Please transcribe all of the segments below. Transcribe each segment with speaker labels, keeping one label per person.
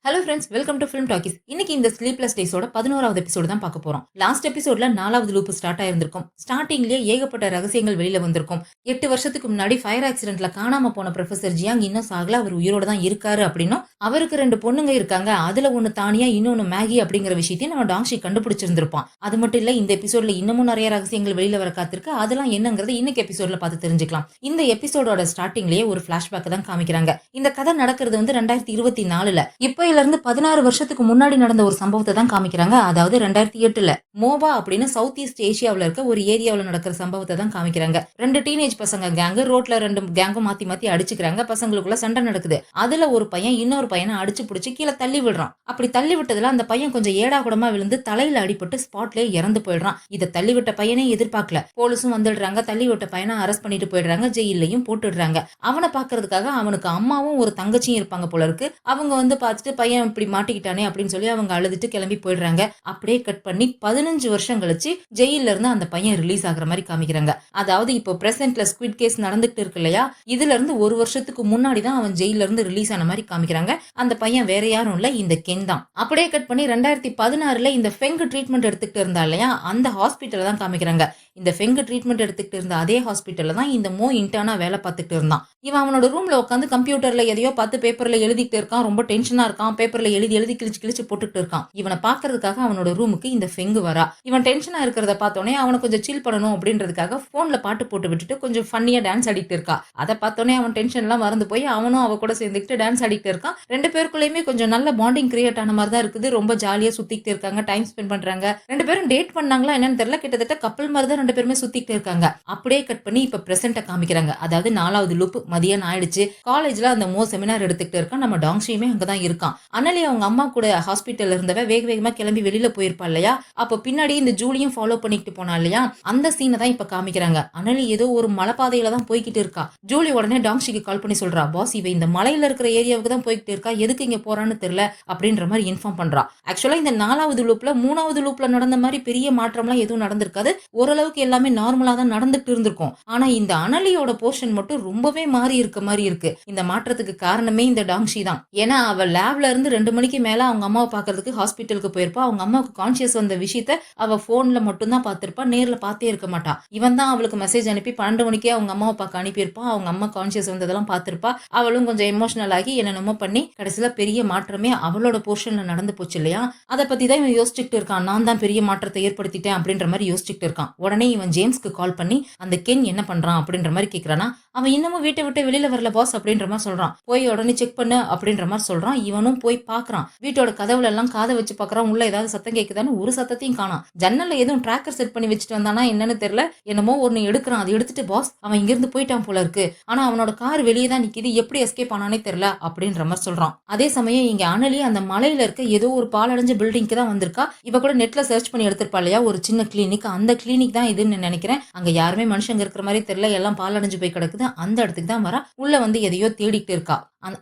Speaker 1: Hello friends, welcome to film talkies. இன்னைக்கு இந்த sleepless டேஸோட 11வது episode தான் பார்க்க போறோம். லாஸ்ட் எபிசோட்ல 4வது லூப் ஸ்டார்ட் ஆயிருந்திருக்கும். ஸ்டார்டிங்லயே ஏகப்பட்ட ரகசியங்கள் வெளியில வந்திருக்கும். 8 வருஷத்துக்கு முன்னாடி ஃபயர் ஆக்சிடென்ட்ல காணாம போன ப்ரொஃபசர் ஜியாங் இன்னும் சாகல, அவர் உயிரோட தான் இருக்காரு அப்படின்னும், அவருக்கு 2 பொண்ணுங்க இருக்காங்க, அதுல ஒன்னு தானியா, இன்னொன்னு மேகி அப்படிங்கிற விஷயத்தையும் நம்ம டாங்ஷி கண்டுபிடிச்சிருந்திருப்பான். அது மட்டும் இல்ல, இந்த எபிசோட்ல இன்னமும் நிறைய ரகசியங்கள் வெளியில வர காத்திருக்கு. அதெல்லாம் என்னங்கறது இன்னைக்கு எபிசோட்ல பார்த்து தெரிஞ்சுக்கலாம். இந்த எபிசோடோட ஸ்டார்டிங்லயே ஒரு பிளாஷ்பேக் தான் காமிக்கிறாங்க. இந்த கதை நடக்கிறது வந்து 2024ல. இப்ப இருந்து 16 வருஷத்துக்கு முன்னாடி நடந்த ஒரு சம்பவத்தை தான் காமிக்கிறாங்க. அதாவது 2008ல மோபா அப்படின்னு சவுத் ஈஸ்ட் ஏசியாவில் இருக்க ஒரு ஏரியாவில் நடக்கிற சம்பவத்தை தான் காமிக்கிறாங்க. 2 டீனேஜ் பசங்க கேங்கு ரோட்ல 2 கேங்கும் மாத்தி மாத்தி அடிச்சுக்கிறாங்க. பசங்களுக்குள்ள சண்டை நடக்குது. அதுல ஒரு பையன் இன்னொரு பையனை அடிச்சு பிடிச்சு கீழே தள்ளி விடுறான். அப்படி தள்ளி விட்டதுல அந்த பையன் கொஞ்சம் ஏடா கூடமா விழுந்து தலையில அடிபட்டு ஸ்பாட்லயே இறந்து போயிடுறான். இதை தள்ளி விட்ட பையனே எதிர்பார்க்கல. போலீஸும் வந்துடுறாங்க. தள்ளி விட்ட பையனை அரெஸ்ட் பண்ணிட்டு போயிடுறாங்க. ஜெயிலையும் போட்டுடுறாங்க. அவனை பாக்குறதுக்காக அவனுக்கு அம்மாவும் ஒரு தங்கச்சியும் இருப்பாங்க போல இருக்கு. அவங்க வந்து பார்த்துட்டு பையன் இப்படி மாட்டிக்கிட்டானே அப்படின்னு சொல்லி அவங்க அழுதுட்டு கிளம்பி போயிடுறாங்க. அப்படியே கட் பண்ணி 15 வருஷம் கழிச்சு ஜெயில இருந்து அந்த பையன் ரிலீஸ் ஆகுற மாதிரி காமிக்கிறாங்க. அதாவது இப்போ பிரசன்ட்ல ஸ்குவிட் கேஸ் நடந்துட்டு இருக்கு இல்லையா, இதுல இருந்து ஒரு வருஷத்துக்கு முன்னாடி தான் அவன் ஜெயில இருந்து ரிலீஸ் ஆன மாதிரி காமிக்கிறாங்க. அந்த பையன் வேற யாரும் இல்ல, இந்த கென் தான். அப்படியே கட் பண்ணி 2016ல இந்த ஃபெங் ட்ரீட்மெண்ட் எடுத்துக்கிட்டு இருந்தா இல்லையா, அந்த ஹாஸ்பிட்டல் தான் காமிக்கிறாங்க. இந்த ஃபெங் ட்ரீட்மெண்ட் எடுத்துக்கிட்டு இருந்த அதே ஹாஸ்பிட்டல்ல தான் இந்த மோ இன்டர்னா வேலை பார்த்துட்டு இருந்தான். இவன் அவனோட ரூம்ல உட்காந்து கம்ப்யூட்டர்ல எதையோ பார்த்து பேப்பர்ல எழுதிட்டு இருக்கான். ரொம்ப டென்ஷனா இருக்கான். பேப்பர்ல எழுதி எழுதி கிழிச்சு போட்டுட்டு இருக்கான். இவனை பாக்குறதுக்காக அவனோட ரூமுக்கு இந்த ஃபெங் வரா. இவன் டென்ஷனா இருக்கிறத பார்த்தோன்னே அவனை கொஞ்சம் சில் பண்ணணும் அப்படின்றதுக்காக போன்ல பாட்டு போட்டு விட்டுட்டு கொஞ்சம் ஃபன்னியா டான்ஸ் ஆடிட்டு இருக்கா. அதை பார்த்தோன்னே அவன் டென்ஷன் எல்லாம் மறந்து போய் அவனும் அவ கூட சேர்ந்துக்கிட்டு டான்ஸ் ஆடிட்டு இருக்கான். 2 பேருக்குள்ளயுமே கொஞ்சம் நல்ல பாண்டிங் கிரியேட் ஆன மாதிரி தான் இருக்குது. ரொம்ப ஜாலியா சுத்திக்கிட்டு இருக்காங்க, டைம் ஸ்பெண்ட் பண்றாங்க. 2 பேரும் டேட் பண்ணாங்களா என்னன்னு தெரியல, கிட்டத்தட்ட கப்பல் மாதிரி தான் 2 பேருமே சுத்திக்கிட்டு இருக்காங்க. அப்படியே கட் பண்ணி இப்ப பிரசன்ட்ட காமிக்கிறாங்க. அதாவது 4வது லூப் மதியம் ஆயிடுச்சு. காலேஜ்ல அந்த மோ செமினார் எடுத்துக்கிட்டு இருக்கான். நம்ம டாங்ஷியுமே அங்கதான் இருக்கான். அனலி அவங்க அம்மா கூட ஹாஸ்பிட்டல்ல இருந்தவ வேக வேகமா கிளம்பி வெளியில போயிருப்பா இல்லையா, அப்ப பின்னாடி இந்த ஜூலியும் ஃபாலோ பண்ணிட்டு போனா இல்லையா, அந்த சீனை தான் இப்ப காமிக்கிறாங்க. அனலி ஏதோ ஒரு மலைப்பாதையில தான் போய்கிட்டு இருக்கா. ஜூலி உடனே டாங்ஷிக்கு கால் பண்ணி சொல்றா, பாஸ் இவ இந்த மலையில இருக்கிற ஏரியாவுக்கு தான் போய்கிட்டு இருக்கா, எதுக்கு இங்க போறான்னு தெரியல அப்படின்ற மாதிரி இன்ஃபார்ம் பண்றா. ஆக்சுவலா இந்த 4வது லூப்ல 3வது லூப்ல நடந்த மாதிரி பெரிய மாற்றம்லாம் எதுவும் நடந்திருக்காது. ஓரளவுக்கு எல்லாமே நார்மலா தான் நடந்துட்டு இருந்திருக்கும். ஆனா இந்த அனலியோட போர்ஷன் மட்டும் ரொம்பவே மாறி இருக்க மாதிரி இருக்கு. இந்த மாற்றத்துக்கு காரணமே இந்த டாங்ஷி தான். ஏன்னா அவ லேப்ல இருந்து 2 மணிக்கு மேல அவங்க அம்மாவை பாக்குறதுக்கு ஹாஸ்பிட்டலுக்கு போயிருப்பா. அவங்க அம்மாவுக்கு கான்சியஸ் வந்த விஷயத்த அவ போன்ல மட்டும் தான் பாத்திருப்பா, நேர்ல பார்த்தே இருக்க மாட்டா. இவன் தான் அவளுக்கு மெசேஜ் அனுப்பி 12 மணிக்கே அவங்க அம்மாவை பார்க்க அனுப்பியிருப்பா. அவங்க அம்மா கான்சியஸ் வந்ததெல்லாம் பார்த்திருப்பா. அவளும் கொஞ்சம் எமோஷனல் ஆகி என்னென்னமோ பண்ணி கடைசியில பெரிய மாற்றமே அவளோட போர்ஷன்ல நடந்து போச்சு இல்லையா. அதை பத்தி தான் இவன் யோசிச்சுட்டு இருக்கான். நான் தான் பெரிய மாற்றத்தை ஏற்படுத்திட்டேன் அப்படின்ற மாதிரி யோசிச்சுட்டு இருக்கான். உடனே இவன் ஜேம்ஸ்க்கு கால் பண்ணி அந்த கென் என்ன பண்றான் அப்படின்ற மாதிரி கேக்குறானா. அவன் இன்னமும் வீட்டை விட்டு வெளியில வரல பாஸ் அப்படின்ற மாதிரி சொல்றான். போய் உடனே செக் பண்ணு அப்படின்ற மாதிரி சொல்றான். இவனும் போய் பாக்குறான். வீட்டோட கதவுல எல்லாம் காதை வச்சு பாக்குறான். உள்ள ஏதாவது சத்தம் கேக்குதான்னு ஒரு சத்தத்தையும் காணாம். ஜன்னல்ல எதுவும் டிராக்கர் செட் பண்ணி வச்சுட்டு வந்தானா என்னன்னு தெரியல. என்னமோ ஒன்னு எடுக்கிறான். அதை எடுத்துட்டு பாஸ் அவன் இங்கிருந்து போயிட்டான் போல இருக்கு, ஆனா அவனோட கார் வெளியே தான் நிக்குது, எப்படி எஸ்கேப் ஆனானே தெரியல அப்படின்ற மாதிரி சொல்றான். அதே சமயம் இங்க அனலி அந்த மலையில இருக்க ஏதோ ஒரு பாலடைஞ்ச பில்டிங்க்கு தான் வந்திருக்கா. இவ கூட நெட்ல சர்ச் பண்ணி எடுத்திருப்பா இல்லையா ஒரு சின்ன கிளினிக், அந்த கிளினிக் தான் இதுன்னு நினைக்கிறேன். அங்க யாருமே மனுஷங்க இருக்கிற மாதிரி தெரியல, எல்லாம் பாலடைஞ்சு போய் கிடக்குது. அந்த இடத்துக்கு தான் வரா. உள்ள வந்து எதையோ தேடிட்டு இருக்கா.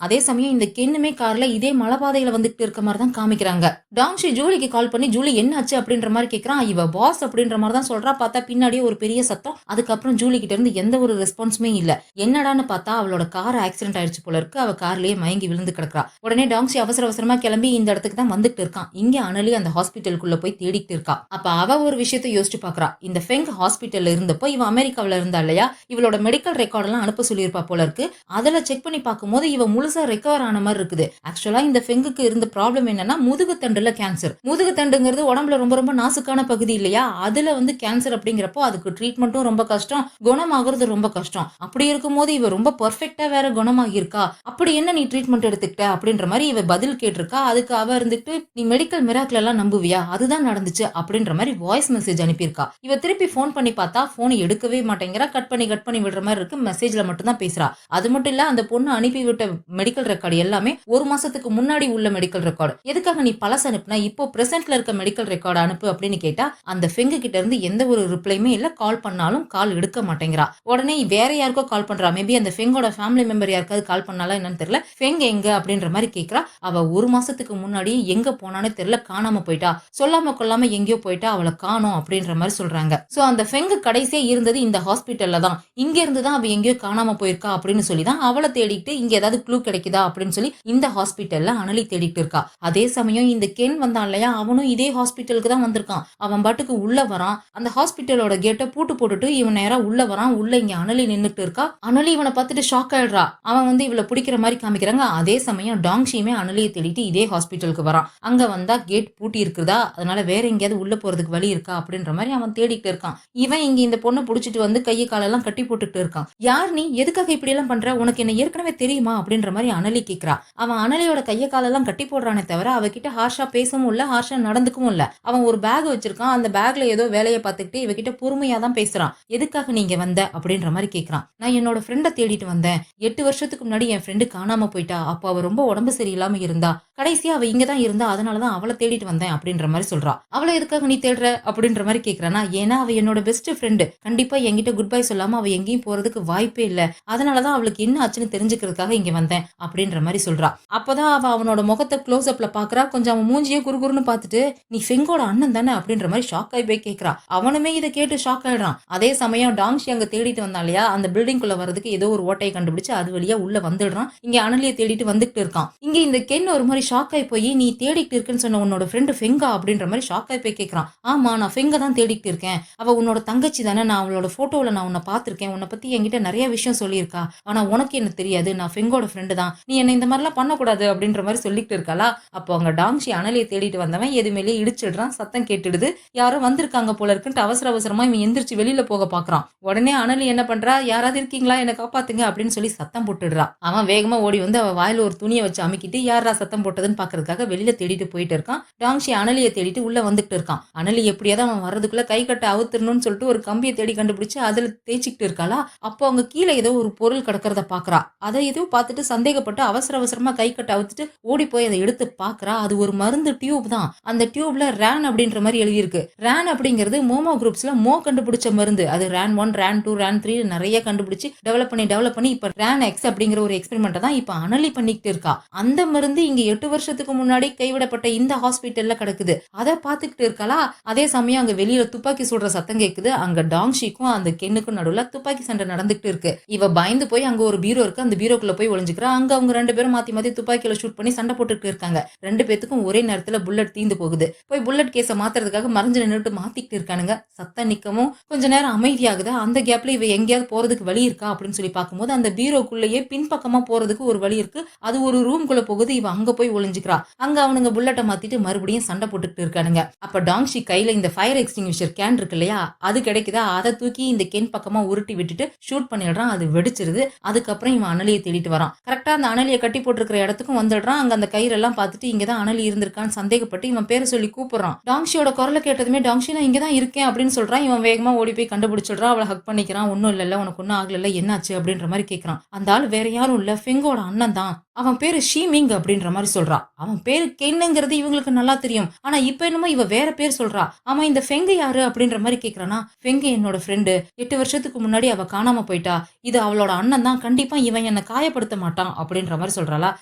Speaker 1: அதே சமயம் இந்த கென்னுமே கார்ல இதே மலைப்பாதையில வந்துட்டு இருக்க மாதிரி தான் காமிக்கிறாங்க. டாங்ஷி ஜூலிக்கு கால் பண்ணி ஜூலி என்னாச்சு அப்படின்ற மாதிரி கேட்கறான். இவ பாஸ் அப்படின்ற மாதிரி தான் சொல்றா. பார்த்தா பின்னாடியே ஒரு பெரிய சத்தம். அதுக்கப்புறம் ஜூலி கிட்ட இருந்து எந்த ஒரு ரெஸ்பான்ஸுமே இல்ல. என்னடான்னு பார்த்தா அவளோட கார் ஆக்சிடென்ட் ஆயிடுச்சு போல இருக்கு. அவ கார்லயே மயங்கி விழுந்து கிடக்குறா. உடனே டாங்ஷி அவசர அவசரமா கிளம்பி இந்த இடத்துக்கு தான் வந்துட்டு இருக்கான். இங்க அனலி அந்த ஹாஸ்பிட்டலுக்குள்ள போய் தேடிட்டு இருக்கா. அப்ப அவ ஒரு விஷயத்தை யோசிச்சு பாக்குறா. இந்த ஃபெங் ஹாஸ்பிட்டல்ல இருந்தப்போ இவ அமெரிக்காவில இருந்தா இல்லையா, இவளோட மெடிக்கல் ரெக்கார்ட் எல்லாம் அனுப்ப சொல்லியிருப்பா போல இருக்கு. அதுல செக் பண்ணி பார்க்கும்போது இவ முழுசா ரெக்கவர் ஆன மாதிரி இருக்குது. ஆக்சுவலா இந்த ஃபெங்குக்கு இருந்த ப்ராப்ளம் என்னன்னா முதுகு தண்டுல கேன்சர். முதுகு தண்டுங்கிறது உடம்புல ரொம்ப ரொம்ப நாசுக்கான பகுதி இல்லையா, அதுல வந்து கேன்சர் அப்படிங்கிறப்போ அதுக்கு ட்ரீட்மெண்ட்டும் ரொம்ப கஷ்டம், குணமாகிறது ரொம்ப கஷ்டம். அப்படி இருக்கும்போது இவ ரொம்ப பெர்ஃபெக்ட்டா வேற குணமாகி இருக்கா. அப்படி என்ன நீ ட்ரீட்மெண்ட் எடுத்துக்கிட்ட அப்படின்ற மாதிரி இவ பதில் கேட்டிருக்கா. அதுக்கு அவ இருந்துட்டு நீ மெடிக்கல் மிராக்கிள் எல்லாம் நம்புவியா, அதுதான் நடந்துச்சு அப்படின்ற மாதிரி வாய்ஸ் மெசேஜ் அனுப்பியிருக்கா. இவ திருப்பி போன் பண்ணி பார்த்தா போனை எடுக்கவே மாட்டேங்கிறா. கட் பண்ணி விடுற மாதிரி இருக்கு. மெசேஜ்ல மட்டும் தான் பேசுறா. அது மட்டும் இல்ல, அந்த பொண்ணு அனுப்பி விட்ட மெடிக்கல் ரெக்கார்டு எல்லாமே 1 மாசத்துக்கு முன்னாடி உள்ள மெடிக்கல் ரெக்கார்டு. எதுக்காக நீ பழச அனுப்புனா, இப்போ பிரசன்ட்ல இருக்க மெடிக்கல் ரெக்கார்டு அனுப்பு அப்படின்னு கேட்டா அந்த ஃபெங்கு கிட்ட இருந்து எந்த ஒரு ரிப்ளைமே இல்ல. கால் பண்ணாலும் கால் எடுக்க மாட்டேங்கிறா. உடனே வேற யாருக்கோ கால் பண்றா. மேபி அந்த ஃபெங்கோட ஃபேமிலி மெம்பர் யாருக்காவது கால் பண்ணாலா என்னன்னு தெரியல. ஃபெங் எங்க அப்படின்ற மாதிரி கேக்குறா. அவ 1 மாசத்துக்கு முன்னாடி எங்க போனான்னு தெரியல, காணாம போயிட்டா, சொல்லாம கொள்ளாம எங்கேயோ போயிட்டா, அவளை காணோம் அப்படின்ற மாதிரி சொல்றாங்க. சோ அந்த ஃபெங்கு கடைசியா இருந்தது இந்த ஹாஸ்பிட்டல்ல தான். இங்க இருந்து தான் அவ எங்கேயோ எங்கேயோ காணாம போயிருக்கா அப்படின்னு சொல்லி தான் அவளை தேடிட்டு இங்க ஏதாவது க்ளூ கிடைக்குதா அப்படின்னு சொல்லி இந்த ஹாஸ்பிட்டல்ல அனலி தேடிட்டு இருக்கா. அதே சமயம் இந்த கென் வந்தான் இல்லையா, அவனும் இதே ஹாஸ்பிட்டலுக்கு தான் வந்திருக்கான். அவன் பாட்டுக்கு உள்ள வரான். அந்த ஹாஸ்பிட்டலோட கேட்டை பூட்டு போட்டுட்டு இவன் நேரா உள்ள வரான். உள்ள இங்க அனலி நின்னுட்டு இருக்கா. அனலி இவனை பார்த்துட்டு ஷாக் ஆயிடுறா. அவன் வந்து இவளை பிடிக்கிற மாதிரி காமிக்கிறாங்க. அதே சமயம் டாங்ஷியுமே அனலியை தேடிட்டு இதே ஹாஸ்பிட்டலுக்கு வரான். அங்க வந்தா கேட் பூட்டி இருக்குதா, அதனால வேற எங்கேயாவது உள்ள போறதுக்கு வழி இருக்கா அப்படின்ற மாதிரி அவன் தேடிட்டு இருக்கான். இவன் இங்க இந்த பொண்ணை புடிச்சிட்டு வந்து கையை காலெல்லாம் கட்டி போட்டுட்டு இருக்கான். யார் நீ, எதுக்காக இப்படி எல்லாம் பண்ற, உனக்கு என்ன ஏற்கனவே தெரியுமா அப்படின்ற மாதிரி அனலி கேக்குறா. அவன் அனலியோட கையை காலெல்லாம் கட்டி போடுறானே தவிர அவகிட்ட ஹார்ஷா பேசவும் இல்ல, ஹார்ஷா நடந்துக்கவும் இல்ல. அவன் ஒரு பேக் வச்சிருக்கான். அந்த பேக்ல ஏதோ வேலையை பார்த்துக்கிட்டு இவகிட்ட பொறுமையா தான் பேசுறான். எதுக்காக நீங்க வந்த அப்படின்ற மாதிரி கேக்குறான். நான் என்னோட ஃப்ரெண்டை தேடிட்டு வந்தேன். 8 வருஷத்துக்கு முன்னாடி என் ஃப்ரெண்டு காணாம போயிட்டா. அப்போ அவ ரொம்ப உடம்பு சரியில்லாம இருந்தா. கடைசியா அவ இங்கதான் இருந்தா, அதனாலதான் அவளை தேடிட்டு வந்தேன் அப்படின்ற மாதிரி சொல்றா. அவளை எதுக்காக நீ தேடுற அப்படின்ற மாதிரி கேக்குறானா. ஏன்னா அவ என்னோட பெஸ்ட் ஃப்ரெண்டு. கண்டிப்பா என்கிட்ட குட் பை சொல்லாம அவ எங்கேயும் போறதுக்கு வாய்ப்பே இல்ல. அதனாலதான் அவளுக்கு என்ன ஆச்சுன்னு தெரிஞ்சுக்கிறதுக்காக இங்க வந்தேன் அப்படின்ற மாதிரி சொல்றா. அப்பதான் அவ அவனோட முகத்தை க்ளோஸ் அப்ல பாக்குறா. கொஞ்சம் அவன் மூஞ்சியே குறுகுறுன்னு பார்த்துட்டு, நீ ஃபெங்கோட அண்ணன் தானே அப்படின்ற மாதிரி ஷாக் ஆகி போய் கேக்குறா. அவனுமே இதை கேட்டு ஷாக் ஆயிடுறான். அதே சமயம் டாங்ஷி அங்க தேடிட்டு வந்தான் இல்லையா, அந்த பில்டிங் குள்ள வரதுக்கு ஏதோ ஒரு ஓட்டையை கண்டுபிடிச்சு அது வழியா உள்ள வந்துடுறான். இங்க அனலியை தேடிட்டு வந்துட்டு இருக்கான். இங்க இந்த கென் ஒரு மாதிரி ஷாக் ஆகி போய், நீ தேடிட்டு இருக்குன்னு சொன்ன உன்னோட ஃப்ரெண்டு ஃபெங்கா அப்படின்ற மாதிரி ஷாக் ஆகி போய் கேட்கறான். ஆமா, நான் ஃபெங்க தான் தேடிட்டு இருக்கேன். அவ உன்னோட தங்கச்சி தானே, நான் அவளோட போட்டோல நான் உன்னை பார்த்திருக்கேன். உன்னை பத்தி என்கிட்ட நிறைய விஷயம் சொல்லியிருக்கா. ஆனா உனக்கு என்ன தெரியாது, நான் ஃபெங்கோட ஃப்ரெண்டு தான். நீ என்ன இந்த மாதிரிலாம் பண்ணக்கூடாது அப்படின்ற மாதிரி சொல்லிட்டு இருக்காளா. அப்போ அங்க டாங்ஷி அனலியை தேடிட்டு வந்தவன் எதுமேலே இடிச்சிடுறான். சத்தம் கேட்டுடுது. யாரும் வந்திருக்காங்க போல இருக்குன்ட்டு அவசர அவசரமா இவன் எந்திரிச்சு வெளியில போக பாக்குறான். உடனே அனலி என்ன பண்றா, யாராவது இருக்கீங்களா, என்ன காப்பாத்துங்க அப்படின்னு சொல்லி சத்தம் போட்டுடுறா. அவன் வேகமா ஓடி வந்து அவ வாயில ஒரு துணியை வச்சு அமுக்கிட்டு யாரா சத்தம் போட்டதுன்னு பாக்குறதுக்காக வெளியில தேடிட்டு போயிட்டு இருக்கான். டாங்ஷி அனலியை தேடிட்டு உள்ள வந்துட்டு இருக்கான். அனலி எப்படியாவது அவன் வர்றதுக்குள்ள கை கட்ட அவுத்துறணும்னு சொல்லிட்டு ஒரு கம்பியை தேடி கண்டுபிடிச்சு அதுல தேய்ச்சிக்கிட்டு இருக்காளா. அப்போ அங்க கீழே ஏதோ ஒரு பொருள் கிடக்கிறத பாக்குறா. அதை ஏதோ பார்த்துட்டு சந்தேகப்பட்டு அவசர அவசரமா கை கட்ட அவுத்துட்டு ஓடி போய் அதை எடுத்து பாக்குறா. அது ஒரு மருந்து டியூப் தான். அந்த டியூப்ல ரேன் அப்படின்ற மாதிரி எழுதியிருக்கு. ரேன் அப்படிங்கிறது மோமோ குரூப்ஸ்ல கண்டுபிடிச்ச மருந்து. அது ரேன் 1, ரேன் 2, ரேன் 3 நிறைய கண்டுபிடிச்சு டெவலப் பண்ணி இப்ப ரேன் எக்ஸ் அப்படிங்கிற ஒரு எக்ஸ்பெரிமெண்ட் தான் இப்ப அனலி பண்ணிக்கிட்டு இருக்கா. அந்த மருந்து இங்க 8 வருஷத்துக்கு முன்னாடி கைவிடப்பட்ட இந்த ஹாஸ்பிட்டல்ல கிடக்குது. அதை பார்த்துக்கிட்டு இருக்காளா. அதே சமயம் அங்க வெளியில துப்பாக்கி சுடுற சத்தம் கேக்குது. அங்க டாங்ஷிக்கும் அந்த கென்னுக்கும் நடுவுல துப்பாக்கி சண்டை நடந்துகிட்டு இருக்கு. இவ பயந்து போய் அங்க ஒரு பீரோ இருக்கு, அந்த பீரோக்குள்ள போய் ஒளிஞ்சுக்கிறா. அங்க அவங்க 2 பேரும் மாத்தி மாத்தி துப்பாக்கியில ஷூட் பண்ணி சண்டை போட்டுட்டு இருக்காங்க. 2 பேத்துக்கும் ஒரே நேரத்துல புல்லட் தீந்து போகுது. போய் புல்லட் கேஸ மாத்துறதுக்காக மறைஞ்சு நின்னுட்டு மாத்திக்கிட்டு இருக்கானுங்க. சத்தம் நிக்கவும் கொஞ்ச நேரம் அமைதியாகுது. அந்த கேப்ல இவ எங்கேயாவது போறதுக்கு வழி இருக்கா அப்படின்னு சொல்லி பார்க்கும்போது அந்த பீரோக்குள்ளேயே பின்பக்கமா போறதுக்கு ஒரு வழி இருக்கு. அது ஒரு ரூம்குள்ள போகுது. இவ அங்க போய் ஒளிஞ்சுக்கிறா. அங்க அவனுங்க புல்லட்டை மாத்திட்டு மறுபடியும் சண்டை போட்டுக்கிட்டு இருக்கானுங்க. அப்ப டாங்ஷி கையில இந்த ஃபயர் எக்ஸ்டிங்விஷர் கேன் இருக்கு இல்லையா, அது கிடைக்குதா. அதை தூக்கி இந்த கென் பக்கமா உருட்டி விட்டுட்டு ஷூட் பண்ணிடுறான். அது வெடிச்சிருது. அதுக்கப்புறம் இவன் அனலியை தேடிட்டு வரான். கரெக்டா அந்த அனலியை கட்டி போட்டுருக்கிற இடத்துக்கும் வந்துடுறான். அங்க அந்த கயிறெல்லாம் பார்த்துட்டு இங்கதான் அனலி இருந்திருக்கான்னு சந்தேகப்பட்டு இவன் பேரை சொல்லி கூப்பிடுறான். டாங்ஷியோட குரலை கேட்டதுமே டாங்ஷி நான் இங்கதான் இருக்கேன் அப்படின்னு சொல்றான். இவன் வேகமா ஓடி போய் கண்டுபிடிச்சிடுறான். அவளை ஹக் பண்ணிக்கிறான். ஒன்னும் இல்ல, உனக்கு ஒன்னும் ஆகல, என்னாச்சு அப்படின்ற மாதிரி கேட்கறான். அந்த ஆள் வேற யாரும் இல்ல, ஃபெங்கோட அண்ணன் தான். அவன் பேரு ஷீமிங் அப்படின்ற மாதிரி சொல்றா. அவன் பேரு கென்னுங்கிறது இவங்களுக்கு நல்லா தெரியும். ஆனா இப்ப என்னமோ இவ வேற பேர் சொல்றா. அவன் இந்த ஃபெங்கு யாரு அப்படின்ற மாதிரி கேக்குறானா. ஃபெங்கு என்னோட ஃப்ரெண்டு. 8 வருஷத்துக்கு முன்னாடி அவ காணாம போயிட்டா. இது அவளோட அண்ணன் தான். கண்டிப்பா இவன் என்ன காயப்படுத்த மாட்டான் அப்படின்ற மாதிரி சொல்றாளா.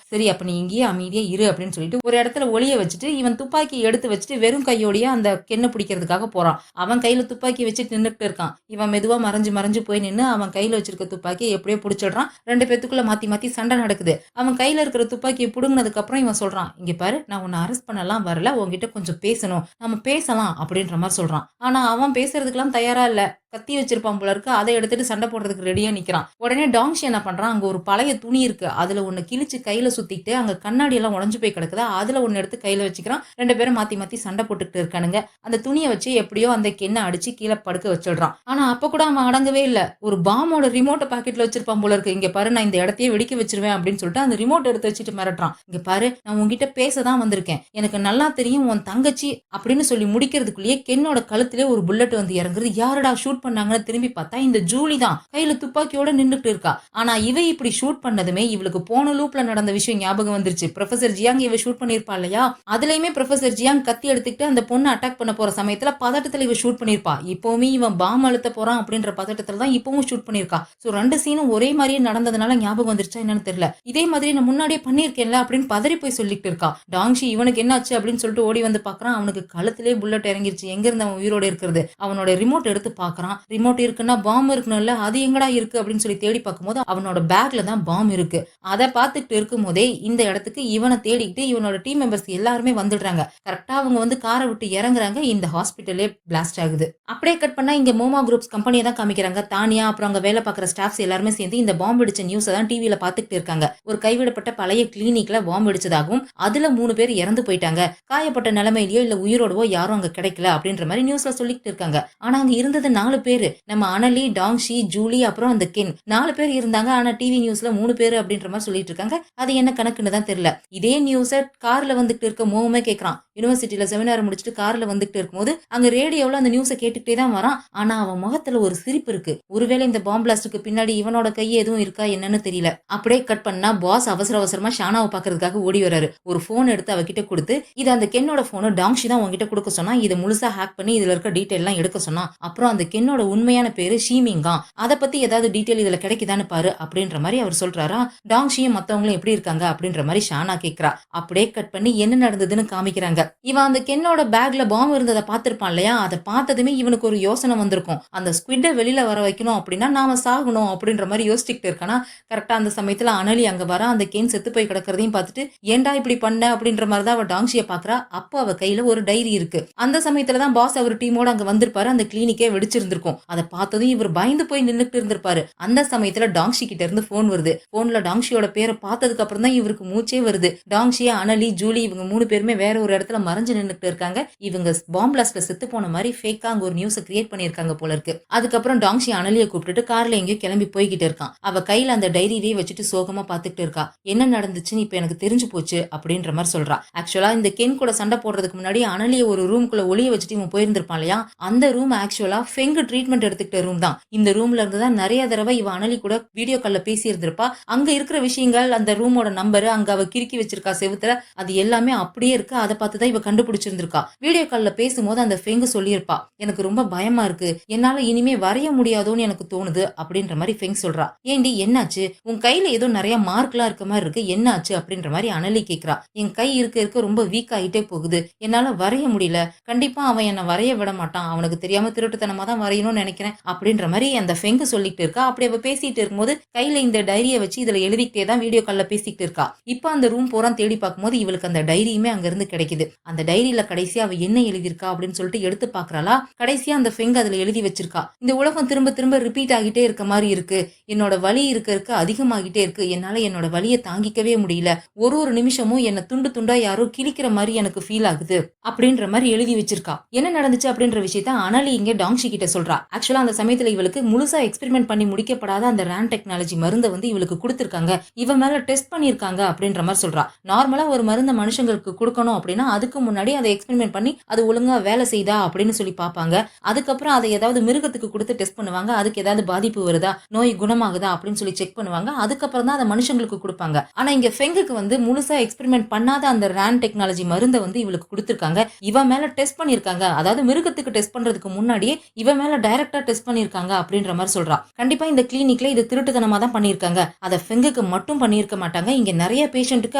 Speaker 1: சரி, அப்ப நீ இங்கேயே அமைதியா இரு அப்படின்னு சொல்லிட்டு ஒரு இடத்துல ஒளிய வச்சுட்டு இவன் துப்பாக்கி எடுத்து வச்சுட்டு வெறும் கையோடைய அந்த கென்னை பிடிக்கிறதுக்காக போறான். அவன் கையில துப்பாக்கி வச்சுட்டு நின்னுட்டு இருக்கான். இவன் மெதுவா மறைஞ்சு போய் நின்று அவன் கையில வச்சிருக்க துப்பாக்கியை எப்படியோ பிடிச்சிடுறான். 2 பேத்துக்குள்ள மாத்தி மாத்தி சண்டை நடக்குது. அவன் கையில இருக்கிற துப்பாக்கியை புடுங்கினதுக்கு அப்புறம் இவன் சொல்றான், இங்க பாரு, நான் உன்னை அரெஸ்ட் பண்ணலாம் வரல, உன்கிட்ட கொஞ்சம் பேசணும், நம்ம பேசலாம் அப்படின்ற மாதிரி சொல்றான். ஆனா அவன் பேசுறதுக்கெல்லாம் தயாரா இல்ல. கத்தி வச்சிருப்பான் போல இருக்கு. அதை எடுத்துட்டு சண்டை போடுறதுக்கு ரெடியா நிக்கிறான். உடனே டாங்ஷி என்ன பண்றான், அங்க ஒரு பழைய துணி இருக்கு. அதுல ஒண்ணு கிழிச்சு கையில சுத்திட்டு அங்க கண்ணாடி எல்லாம் உடஞ்சு போய் கிடக்குதா. அதுல ஒண்ணு எடுத்து கையில வச்சுக்கிறான். 2 பேரும் மாத்தி மாத்தி சண்டை போட்டுக்கிட்டு இருக்கானுங்க. அந்த துணியை வச்சு எப்படியோ அந்த கென்னை அடிச்சு கீழே படுக்க வச்சிடுறான். ஆனா அப்ப கூட அவன் அடங்கவே இல்ல. ஒரு பாமோட ரிமோட்டை பாக்கெட்ல வச்சிருப்பான் போல இருக்கு. இங்க பாரு, நான் இந்த இடத்தையே வெடிக்க வச்சிருவேன் அப்படின்னு சொல்லிட்டு அந்த ரிமோட் எடுத்து வச்சுட்டு மிரட்டுறான். இங்க பாரு, நான் உன்கிட்ட பேசதான் வந்திருக்கேன். எனக்கு நல்லா தெரியும் உன் தங்கச்சி அப்படின்னு சொல்லி முடிக்கிறதுக்குள்ளேயே கென்னோட கழுத்திலே ஒரு புல்லட் வந்து இறங்குறது. யாரடா ஷூட் பண்ணாங்கன்னு திரும்பி பார்த்தா இந்த ஜூலி தான் கையில துப்பாக்கியோட நின்றுட்டு இருக்கா. ஆனா இவ இப்படி ஷூட் பண்ணதுமே இவளுக்கு போன லூப்ல நடந்த விஷயம் ஞாபகம் வந்துருச்சு. ப்ரொஃபசர் ஜியாங் இவ ஷூட் பண்ணிருப்பா இல்லையா, அதுலயுமே ப்ரொஃபசர் ஜியாங் கத்தி எடுத்துக்கிட்டு அந்த பொண்ணு அட்டாக் பண்ண போற சமயத்துல பதட்டத்துல இவ ஷூட் பண்ணிருப்பா. இப்பவுமே இவன் பாம் அழுத்த போறான் அப்படின்ற பதட்டத்துல தான் இப்பவும் ஷூட் பண்ணிருக்கா. சோ 2 சீனும் ஒரே மாதிரியே நடந்ததுனால ஞாபகம் வந்துருச்சா என்னன்னு தெரியல. இதே மாதிரி நான் முன்னாடியே பண்ணிருக்கேன்ல அப்படின்னு பதறி போய் சொல்லிட்டு இருக்கா. டாங்ஷி இவனுக்கு என்னாச்சு அப்படின்னு சொல்லிட்டு ஓடி வந்து பாக்குறான். அவனுக்கு கழுத்திலே புல்லட் இறங்கிருச்சு. எங்க இருந்து அவன் உயிரோட இருக்கிறது. அவனோட ரிமோட் எடுத்து பாக்குறான். வரான். ரிமோட் இருக்குன்னா பாம் இருக்கணும்ல, அது எங்கடா இருக்கு அப்படின்னு சொல்லி தேடி பார்க்கும்போது அவனோட பேக்ல தான் பாம் இருக்கு. அத பார்த்துக்கிட்டு இருக்கும்போதே இந்த இடத்துக்கு இவனை தேடிக்கிட்டு இவனோட டீம் மெம்பர்ஸ் எல்லாருமே வந்துடுறாங்க. கரெக்ட்டா அவங்க வந்து கார விட்டு இறங்குறாங்க. இந்த ஹாஸ்பிட்டலே பிளாஸ்ட் ஆகுது. அப்படியே கட் பண்ணா இங்க மோமா குரூப்ஸ் கம்பெனிய தான் காமிக்கிறாங்க. தானியா அப்புறம் அங்க வேலை பார்க்குற ஸ்டாஃப்ஸ் எல்லாருமே சேர்ந்து இந்த பாம்பு வெடிச்ச நியூஸ தான் டிவில பார்த்துக்கிட்டு இருக்காங்க. ஒரு கைவிடப்பட்ட பழைய கிளினிக்ல பாம்பு வெடிச்சதாகவும், அதுல 3 பேர் இறந்து போயிட்டாங்க. காயப்பட்ட நிலைமையிலயோ இல்ல உயிரோடவோ யாரும் அங்க கிடைக்கல அப்படின்ற மாரி நியூஸ்ல சொல்லிக்கிட்டு இருக்காங்க. ஆனா அங்க இருந்தது 4 பேரு. நம்ம அனலி, டாங்ஷி, ஜூலி அப்புறம் அந்த கென் 4 பேர் இருந்தாங்க. ஆனா டிவி நியூஸ்ல 3 பேரு அப்படின்ற மாரி சொல்லிட்டு இருக்காங்க. அது என்ன கணக்குன்னு தான் தெரியல. இதே நியூஸ கார்ல வந்துகிட்டு இருக்க மோகமே கேட்கறான். யுனிவர்சிட்டில செமினார் முடிச்சுட்டு கார்ல வந்துகிட்டு இருக்கும்போது அங்க ரேடியோல அந்த நியூஸ கேட்டுக்கிட்டே தான் வரான். ஆனா அவன் முகத்துல ஒரு சிரிப்பு இருக்கு. ஒருவேளை இந்த பாம் பிளாஸ்டுக்கு பின்னாடி இவனோட கை எதுவும் இருக்கா என்னன்னு தெரியல. அப்படியே கட் பண்ணா பாஸ் அவசர அவசரமா ஷானாவை பாக்குறதுக்காக ஓடி வராரு. ஒரு போன் எடுத்து அவகிட்ட கொடுத்து, இது அந்த கென்னோட போனு, டாங்ஷி தான் உங்ககிட்ட கொடுக்க சொன்னா, இதை முழுசா ஹேக் பண்ணி இதுல இருக்க டீடைல் எல்லாம் எடுக்க சொன்னா. அப்புறம் அந்த கென்னோட உண்மையான பேரு ஷீமிங்கா. அத பத்தி ஏதாவது டீடைல் இதுல கிடைக்குதான்னு பாரு அப்படின்ற மாதிரி அவர் சொல்றாரா. டாங்ஷியும் மத்தவங்களும் எப்படி இருக்காங்க அப்படின்ற மாதிரி ஷானா கேக்குறா. அப்படியே கட் பண்ணி என்ன நடந்ததுன்னு காமிக்கிறாங்க. இவன் அந்த கென்னோட பேக்ல பாம்பு இருந்ததை பார்த்திருப்பான் இல்லையா, அதை பார்த்ததுமே இவனுக்கு ஒரு யோசனை வந்திருக்கும். அந்த ஸ்குவிட்ட வெளியில வர வைக்கணும் அப்படின்னா நாம சாகணும் அப்படின்ற மாதிரி யோசிச்சுக்கிட்டு இருக்கானா. கரெக்டா அந்த சமயத்துல அனலி அங்க வர. அந்த கென் செத்து போய் கிடக்கிறதையும் பார்த்துட்டு ஏன்டா இப்படி பண்ண அப்படின்ற மாதிரி தான் அவ டாங்ஷியை பாக்குறா. அப்போ அவ கையில ஒரு டைரி இருக்கு. அந்த சமயத்துலதான் பாஸ் அவர் டீமோட அங்க வந்திருப்பாரு. அந்த கிளினிக்கே வெடிச்சிருந்திருக்கும். அதை பார்த்ததும் இவர் பயந்து போய் நின்னுட்டு இருந்திருப்பாரு. அந்த சமயத்துல டாங்ஷி கிட்ட இருந்து போன் வருது. போன்ல டாங்ஷியோட பேரை பார்த்ததுக்கு அப்புறம் தான் இவருக்கு மூச்சே வருது. டாங்ஷி, அனலி, ஜூலி இவங்க 3 பேருமே வேற ஒரு இடத்துல மறைஞ்சு நின்னுட்டு இருக்காங்க. இவங்க பாம் பிளாஸ்ட்ல செத்து போன மாதிரி ஃபேக்கா அங்க ஒரு நியூஸ் கிரியேட் பண்ணிருக்காங்க போல இருக்கு. அதுக்கப்புறம் டாங்ஷி அனலியை கூப்பிட்டுட்டு கார்ல எங்கேயோ கிளம்பி போய்கிட்டு இருக்கான். அவ கையில அந்த டைரியே வச்சுட்டு சோகமா பாத்துக்கிட்டு இருக்கா. என்ன நடந்துச்சுன்னு இப்ப எனக்கு தெரிஞ்சு போச்சு அப்படின்ற மாதிரி சொல்றா. ஆக்சுவலா இந்த கென் கூட சண்டை போடுறதுக்கு முன்னாடி அனலியை ஒரு ரூம்குள்ள ஒளிய வச்சுட்டு இவன் போயிருந்திருப்பான் இல்லையா, அந்த ரூம் ஆக்சுவலா ஃபெங் ட்ரீட்மெண்ட் எடுத்துக்கிட்ட ரூம் தான். இந்த ரூம்ல இருந்து தான் நிறைய தடவை இவ அனலி கூட வீடியோ கால்ல பேசி இருந்திருப்பா. அங்க இருக்கிற விஷயங்கள், அந்த ரூமோட நம்பர், அங்க அவ கிறுக்கி வச்சிருக்கா செவுத்துல, அது எல்லாமே அப்படியே இருக்கு. அதை பார்த்துதான் இவ கண்டுபிடிச்சிருந்திருக்கா. வீடியோ கால்ல பேசும்போது அந்த ஃபெங் சொல்லியிருப்பா, எனக்கு ரொம்ப பயமா இருக்கு, என்னால இனிமே வரைய முடியாதோன்னு எனக்கு தோணுது அப்படின்ற மாதிரி ஃபெங் சொல்றா. ஏண்டி என்னாச்சு, உன் கையில ஏதோ நிறைய மார்க்லாம் இருக்க மாதிரி இருக்கு, என்னாச்சு அப்படின்ற மாதிரி அனலி கேக்குறா. என் கை இருக்க இருக்க ரொம்ப வீக் ஆகிட்டே போகுது, என்னால வரைய முடியல, கண்டிப்பா அவன் என்ன வரைய விட மாட்டான், அவனுக்கு தெரியாம திருட்டுத்தனமா தான் வரையணும்னு நினைக்கிறேன் அப்படின்ற மாதிரி அந்த ஃபெங் சொல்லிட்டு இருக்கா. அப்படி அவ பேசிட்டு இருக்கும்போது கையில இந்த டைரியை வச்சு இதுல எழுதிக்கிட்டே தான் வீடியோ கால்ல பேசிக்கிட்டு இருக்கா. இப்ப அந்த ரூம் போறான் தேடி பார்க்கும்போது இவளுக்கு அந்த டைரியுமே அங்க இருந்து கிடைக்குது. அந்த டைரியில கடைசியா அவ என்ன எழுதியிருக்கா அப்படின்னு சொல்லிட்டு எடுத்து பாக்குறாளா. கடைசியா அந்த ஃபெங் அதுல எழுதி வச்சிருக்கா, இந்த உலகம் திரும்ப திரும்ப ரிப்பீட் ஆகிட்டே இருக்க மாதிரி இருக்கு, என்னோட வலி இருக்க இருக்க அதிகமாகிட்டே இருக்கு, என்னால என்னோட வலியை தாங்கிக்கவே முடியல, ஒரு நிமிஷமும் என்ன துண்டு துண்டா யாரோ கிழிக்கிற மாதிரி எனக்கு ஃபீல் ஆகுது அப்படின்ற மாதிரி எழுதி வச்சிருக்கா. என்ன நடந்துச்சு அப்படின்ற விஷயத்த அனலி இங்க டாங்ஷி கிட்ட சொல்றா. ஆக்சுவலா அந்த சமயத்துல இவளுக்கு முழுசா எக்ஸ்பெரிமெண்ட் பண்ணி முடிக்கப்படாத அந்த ரேன் டெக்னாலஜி மருந்தை வந்து இவளுக்கு கொடுத்திருக்காங்க, இவ மேல டெஸ்ட் பண்ணிருக்காங்க அப்படின்ற மாதிரி சொல்றா. நார்மலா ஒரு மருந்தை மனுஷங்களுக்கு கொடுக்கணும் அப்படின்னா அதுக்கு முன்னாடி அதை எக்ஸ்பெரிமெண்ட் பண்ணி அது ஒழுங்கா வேலை செய்தா அப்படின்னு சொல்லி பார்ப்பாங்க. அதுக்கப்புறம் அதை ஏதாவது மிருகத்துக்கு கொடுத்து டெஸ்ட் பண்ணுவாங்க, அதுக்கு ஏதாவது பாதிப்பு வருதா, நோய் குணமாகுதா அப்படின்னு சொல்லி செக் பண்ணுவாங்க. அதுக்கப்புறம் தான் அதை மனுஷங்களுக்கு கொடுப்பாங்க. ஆனா இங்க ஃபெங்குக்கு வந்து முழுசா எக்ஸ்பெரிமெண்ட் பண்ணாத அந்த ரேன் டெக்னாலஜி மருந்தை வந்து இவளுக்கு கொடுத்திருக்காங்க, இவ மேல டெஸ்ட் பண்ணிருக்காங்க, அதாவது மிருகத்துக்கு டெஸ்ட் பண்றதுக்கு முன்னாடியே இவ மேல டைரக்டா டெஸ்ட் பண்ணிருக்காங்க அப்படின்ற மாதிரி சொல்றா. கண்டிப்பா இந்த கிளினிக்ல இது திருட்டுத்தனமா தான் பண்ணிருக்காங்க, அதை ஃபெங்குக்கு மட்டும் பண்ணிருக்க மாட்டாங்க, இங்க நிறைய பேஷண்ட்டுக்கு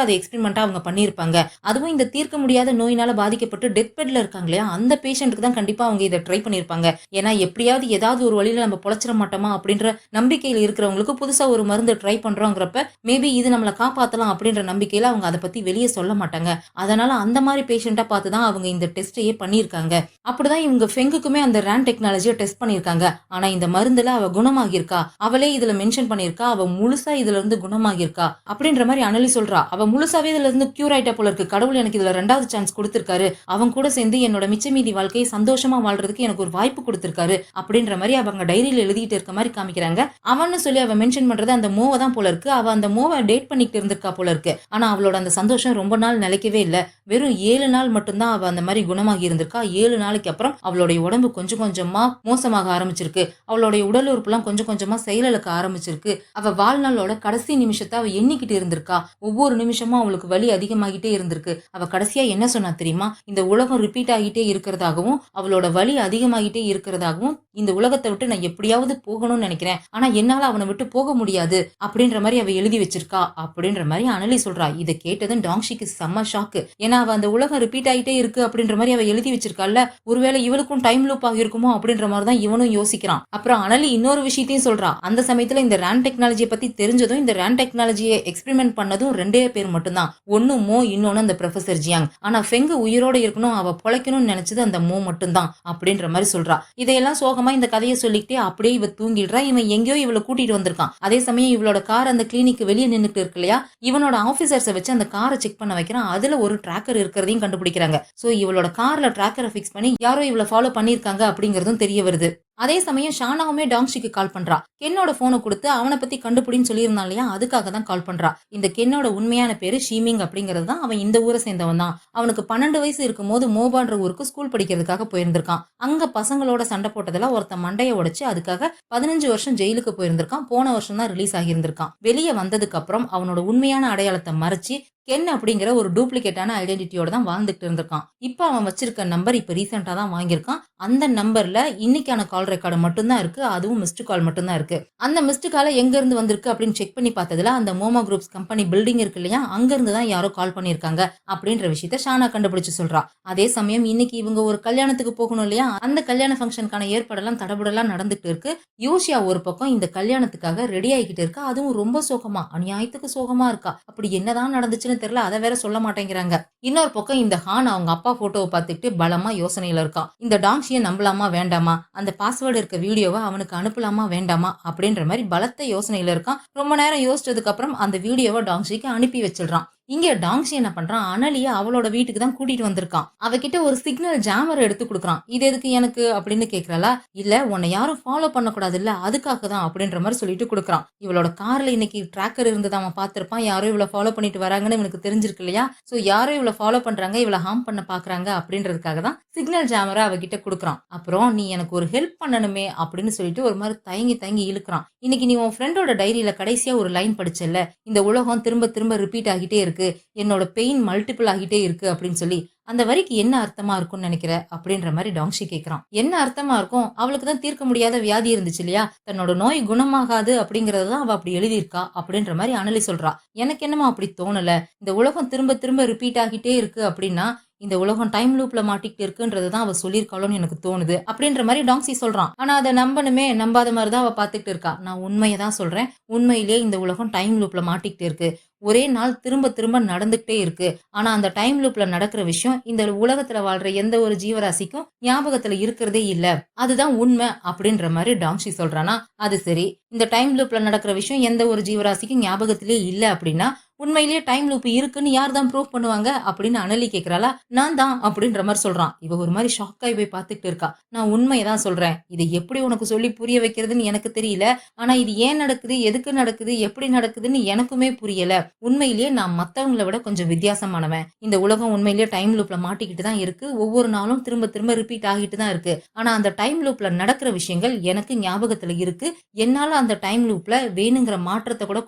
Speaker 1: அதை எக்ஸ்பெரிமெண்டா அவங்க பண்ணிருப்பாங்க. அதுவும் இந்த தீர்க்க முடியாத நோயினால பாதிக்கப்பட்டு டெத் பெட்ல இருக்காங்க இல்லையா, அந்த பேஷண்ட்டுக்கு தான் கண்டிப்பா அவங்க இதை ட்ரை பண்ணிருப்பாங்க. ஏன்னா எப்படியாவது ஏதாவது ஒரு வழியில நம்ம பொழைச்சிட மாட்டோமா அப்படின்ற நம்பிக்கையில இருக்கிறவங்களுக்கு புதுசா ஒரு மருந்து ட்ரை பண்றோங்கிறப்ப மேபி இது நம்மளை காப்பாத்தலாம் அப்படின்ற நம்பிக்கையில அவங்க அதை பத்தி வெளியே சொல்ல மாட்டாங்க. அதனால அந்த மாதிரி பேஷண்டா பார்த்து தான் அவங்க இந்த டெஸ்டையே பண்ணிருக்காங்க. அப்படிதான் இவங்க ஃபெங்குக்குமே அந்த ரேன் டெக்னாலஜியை டெஸ்ட் பண்ணிருக்காங்க. ஆனா இந்த மருந்துல அவ குணமாகிருக்கா, அவளே இதுல மென்ஷன் பண்ணிருக்கா, அவ முழுசா இதுல இருந்து குணமாகிருக்கா அப்படின்ற மாதிரி அனலி சொல்றா. அவ முழுசாவே இதுல இருந்து கியூர் ஆயிட்டா போல இருக்கு, கடவுள் எனக்கு இதுல 2வது சான்ஸ் கொடுத்திருக்காரு, அவங்க கூட சேர்ந்து என்னோட மிச்ச மீதி வாழ்க்கையை சந்தோஷமா வாழ்றதுக்கு எனக்கு ஒரு வாய்ப்பு கொடுத்திருக்காரு அப்படின்ற மாதிரி அவங்க டைரியில எழுதிட்டு இருக்க மாதிரி காமிக்கிறாங்க. அவன்னு சொல்லி அவ மென்ஷன் பண்றது அந்த மோவை தான் போல இருக்கு. அவ அந்த மோவை டேட் பண்ணிட்டு இருந்திருக்கா போல இருக்கு. ஆனா அவளோட அந்த சந்தோஷம் ரொம்ப நாள் நிலைக்கவே இல்ல. வெறும் 7 நாள் மட்டும்தான் அவ அந்த மாதிரி குணமாகி இருந்திருக்கா. 7 நாளைக்கு அப்புறம் அவளுடைய உடம்பு கொஞ்சம் கொஞ்சமா மோசமாக ஆரம்பிச்சிருக்கு. அவளுடைய உடல் உறுப்புலாம் கொஞ்சம் கொஞ்சமா செயலிழக்க ஆரம்பிச்சிருக்கு. அவ வாழ்நாளோட கடைசி நிமிஷத்தை அவ எண்ணிக்கிட்டு இருந்திருக்கா. ஒவ்வொரு நிமிஷமும் அவளுக்கு வலி அதிகமாகிட்டே இருந்திருக்கு. அவ கடைசியா என்ன சொன்னா தெரியுமா, இந்த உலகம் ரிப்பீட் ஆகிட்டே இருக்கிறதாகவும் அவளோட வலி அதிகமாகிட்டே இருக்கிறதாகவும், இந்த உலகத்தை விட்டு நான் எப்படியாவது போகணும்னு நினைக்கிறேன், ஆனா என்னால அவனை விட்டு போக முடியாது அப்படின்ற மாதிரி அவ எழுதி வச்சிருக்கா அப்படின்ற மாதிரி அனலி சொல்றா. இதை கேட்டதும் டாங்ஷிக்கு செம்ம ஷாக்கு. ஏன்னா ஏன்னா அவ அந்த உலகம் ரிப்பீட் ஆகிட்டே இருக்கு அப்படின்ற மாதிரி அவ எழுதி வச்சிருக்கால, ஒருவேளை இவளுக்கும் டைம் லூப் ஆகிருக்குமோ அப்படின்ற மாதிரி தான் இவனும் யோசிக்கிறான். அப்புறம் அனலி இன்னொரு விஷயத்தையும் சொல்றா. அந்த சமயத்துல இந்த ரேன் டெக்னாலஜியை பத்தி தெரிஞ்சதும் இந்த ரேன் டெக்னாலஜியை எக்ஸ்பெரிமெண்ட் பண்ணதும் 2 பேர் மட்டும்தான். ஒன்னு மோ, இன்னொன்னு அந்த ப்ரொஃபசர் ஜியாங். ஆனா ஃபெங்கு உயிரோட இருக்கணும், அவ பொழைக்கணும்னு நினைச்சது அந்த மோ மட்டும்தான் அப்படின்ற மாதிரி சொல்றா. இதையெல்லாம் சோகமா இந்த கதையை சொல்லிக்கிட்டே அப்படியே இவ தூங்கிடுறா. இவன் எங்கேயோ இவளை கூட்டிட்டு வந்திருக்கான். அதே சமயம் இவளோட கார் அந்த கிளினிக்கு வெளியே நின்னுட்டு இருக்கு இல்லையா, இவனோட ஆபீசர்ஸை வச்சு அந்த காரை செக் பண்ண வைக்கிறான். அதுல ஒரு டிராக்கர் இருக்கிறதையும் கண்டுபிடிக்கிறாங்க. சோ இவளோட கார்ல டிராக்கரை பிக்ஸ் பண்ணி யாரோ இவளை ஃபாலோ பண்ணிருக்காங்க அப்படிங்கறதும் தெரிய வருது. அதே சமயம் ஷானாவுமே டாங்ஷிக்கு கால் பண்றா. கென்னோட போனை கொடுத்து அவனை பத்தி கண்டுபிடின்னு சொல்லியிருந்தான் இல்லையா, அதுக்காக தான் கால் பண்றா. இந்த கென்னோட உண்மையான பேரு ஷீமிங் அப்படிங்கிறது தான். அவன் இந்த ஊரை சேர்ந்தவன் தான். அவனுக்கு 12 வயசு இருக்கும் போது மோபான்ற ஊருக்கு ஸ்கூல் படிக்கிறதுக்காக போயிருந்திருக்கான். அங்க பசங்களோட சண்டை போட்டதுல ஒருத்த மண்டையை உடைச்சு அதுக்காக 15 வருஷம் ஜெயிலுக்கு போயிருந்திருக்கான். போன வருஷம் தான் ரிலீஸ் ஆகியிருந்திருக்கான். வெளியே வந்ததுக்கு அப்புறம் அவனோட உண்மையான அடையாளத்தை மறைச்சு கென் அப்படிங்கிற ஒரு டூப்ளிகேட்டான ஐடென்டிட்டியோட தான் வாழ்ந்துட்டு இருந்திருக்கான். இப்ப அவன் வச்சிருக்க நம்பர் இப்ப ரீசெண்டா தான் வாங்கியிருக்கான். அந்த நம்பர்ல இன்னைக்கான கால் ரெக்கார்டு மட்டும்தான் இருக்கு. அதுவும் மிஸ்டு கால் மட்டும்தான் இருக்கு. அந்த மிஸ்டு கால எங்க இருந்து வந்திருக்கு அப்படின்னு செக் பண்ணி பார்த்ததுல அந்த மோமா குரூப்ஸ் கம்பெனி பில்டிங் இருக்கு இல்லையா, அங்க இருந்து தான் யாரோ கால் பண்ணிருக்காங்க அப்படின்ற விஷயத்த ஷானா கண்டுபிடிச்சு சொல்றா. அதே சமயம் இன்னைக்கு இவங்க ஒரு கல்யாணத்துக்கு போகணும் இல்லையா, அந்த கல்யாண ஃபங்க்ஷனுக்கான ஏற்பாடெல்லாம் தடபுடலாம் நடந்துட்டு இருக்கு. யூஷியா ஒரு பக்கம் இந்த கல்யாணத்துக்காக ரெடி ஆகிக்கிட்டு இருக்கா. அதுவும் ரொம்ப சோகமா, அநியாயத்துக்கு சோகமா இருக்கா. அப்படி என்னதான் நடந்துச்சுன்னு தெரியல, அதை வேற சொல்ல மாட்டேங்கிறாங்க. இன்னொரு பக்கம் இந்த ஹான் அவங்க அப்பா போட்டோவை பார்த்துட்டு பலமா யோசனையில இருக்கான். இந்த டாங்ஷியை நம்பலாமா வேண்டாமா, அந்த பாஸ்வேர்டு இருக்க வீடியோவை அவனுக்கு அனுப்பலாமா வேண்டாமா அப்படின்ற மாதிரி பலத்த யோசனையில இருக்கான். ரொம்ப நேரம் யோசிச்சதுக்கு அப்புறம் அந்த வீடியோவை டாங்ஷிக்கு அனுப்பி வச்சிடுறான். இங்க டாங்ஷி என்ன பண்றான், அனலிய அவளோட வீட்டுக்கு தான் கூட்டிட்டு வந்திருக்கான். அவகிட்ட ஒரு சிக்னல் ஜாமர் எடுத்து கொடுக்குறான். இது எதுக்கு எனக்கு அப்படின்னு கேக்குறாளா, இல்ல உன்னை யாரும் ஃபாலோ பண்ணக்கூடாது இல்ல, அதுக்காக தான் அப்படின்ற மாதிரி சொல்லிட்டு கொடுக்குறான். இவளோட கார்ல இன்னைக்கு டிராக்கர் இருந்தது அவன் பார்த்திருப்பான். யாரோ இவளை ஃபாலோ பண்ணிட்டு வராங்கன்னு இவனுக்கு தெரிஞ்சிருக்கு இல்லையா. சோ யாரோ இவளை ஃபாலோ பண்றாங்க, இவளை ஹார்ம் பண்ண பாக்குறாங்க அப்படின்றதுக்காக தான் சிக்னல் ஜாமரை அவகிட்ட கொடுக்குறான். அப்புறம் நீ எனக்கு ஒரு ஹெல்ப் பண்ணணுமே அப்படின்னு சொல்லிட்டு ஒரு மாதிரி தயங்கி தயங்கி இழுக்கிறான். இன்னைக்கு நீ உன் ஃப்ரெண்டோட டைரியில கடைசியா ஒரு லைன் படிச்சல, இந்த உலகம் திரும்ப திரும்ப ரிப்பீட் ஆகிட்டே இருக்கு, என்னோட பெயின் மல்டிபிள் ஆகிட்டே இருக்கு அப்படின்னு சொல்லி, அந்த வரிக்கு என்ன அர்த்தமா இருக்கும்னு நினைக்கிற அப்படின்ற மாதிரி டாங்ஷி கேக்குறான். என்ன அர்த்தமா இருக்கும், அவளுக்கு தான் தீர்க்க முடியாத வியாதி இருந்துச்சு இல்லையா, தன்னோட நோய் குணமாகாது அப்படிங்கறதான் அவ அப்படி எழுதியிருக்கா அப்படின்ற மாதிரி அனலி சொல்றா. எனக்கு என்னமா அப்படி தோணல, இந்த உலகம் திரும்ப திரும்ப ரிப்பீட் ஆகிட்டே இருக்கு அப்படின்னா இந்த உலகம் டைம் லூப்ல மாட்டிக்கிட்டு இருக்குன்றதுதான் அவ சொல்லியிருக்காளோன்னு எனக்கு தோணுது அப்படின்ற மாதிரி டாங்ஸி சொல்றான். ஆனா அதை நம்பணுமே நம்பாத மாதிரிதான் அவ பாத்துக்கிட்டு இருக்கா. நான் உண்மையை தான் சொல்றேன், உண்மையிலேயே இந்த உலகம் டைம் லூப்ல மாட்டிக்கிட்டு இருக்கு. ஒரே நாள் திரும்ப திரும்ப நடந்துகிட்டே இருக்கு. ஆனா அந்த டைம் லூப்ல நடக்கிற விஷயம் இந்த உலகத்துல வாழ்ற எந்த ஒரு ஜீவராசிக்கும் ஞாபகத்துல இருக்கிறதே இல்ல, அதுதான் உண்மை அப்படின்ற மாதிரி டாங்ஷி சொல்றானா. அது சரி, இந்த டைம் லூப்ல நடக்கிற விஷயம் எந்த ஒரு ஜீவராசிக்கும் ஞாபகத்திலே இல்ல அப்படின்னா உண்மையிலேயே டைம் லூப் இருக்குன்னு யார் தான் ப்ரூவ் பண்ணுவாங்க அப்படின்னு அனலி கேக்குறாளா. நான் தான் அப்படின்ற மாதிரி சொல்றான். இவ ஒரு மாதிரி ஷாக் ஆகி போய் பார்த்துட்டு இருக்கா. நான் உண்மையதான் சொல்றேன், இதை எப்படி உனக்கு சொல்லி புரிய வைக்கிறதுன்னு எனக்கு தெரியல. ஆனா இது ஏன் நடக்குது, எதுக்கு நடக்குது, எப்படி நடக்குதுன்னு எனக்குமே புரியல. உண்மையிலேயே நான் மத்தவங்களை விட கொஞ்சம் வித்தியாசமானவன். இந்த உலகம் உண்மையிலேயே டைம் லூப்ல மாட்டிக்கிட்டு தான் இருக்கு. ஒவ்வொரு நாளும் திரும்ப திரும்ப ரிப்பீட் ஆகிட்டு தான் இருக்கு. ஆனா அந்த டைம் லூப்ல நடக்கிற விஷயங்கள் எனக்கு ஞாபகத்துல இருக்கு. என்னால அந்த டைம் லூப்ல வேணுங்கிற மாற்றத்தை கூட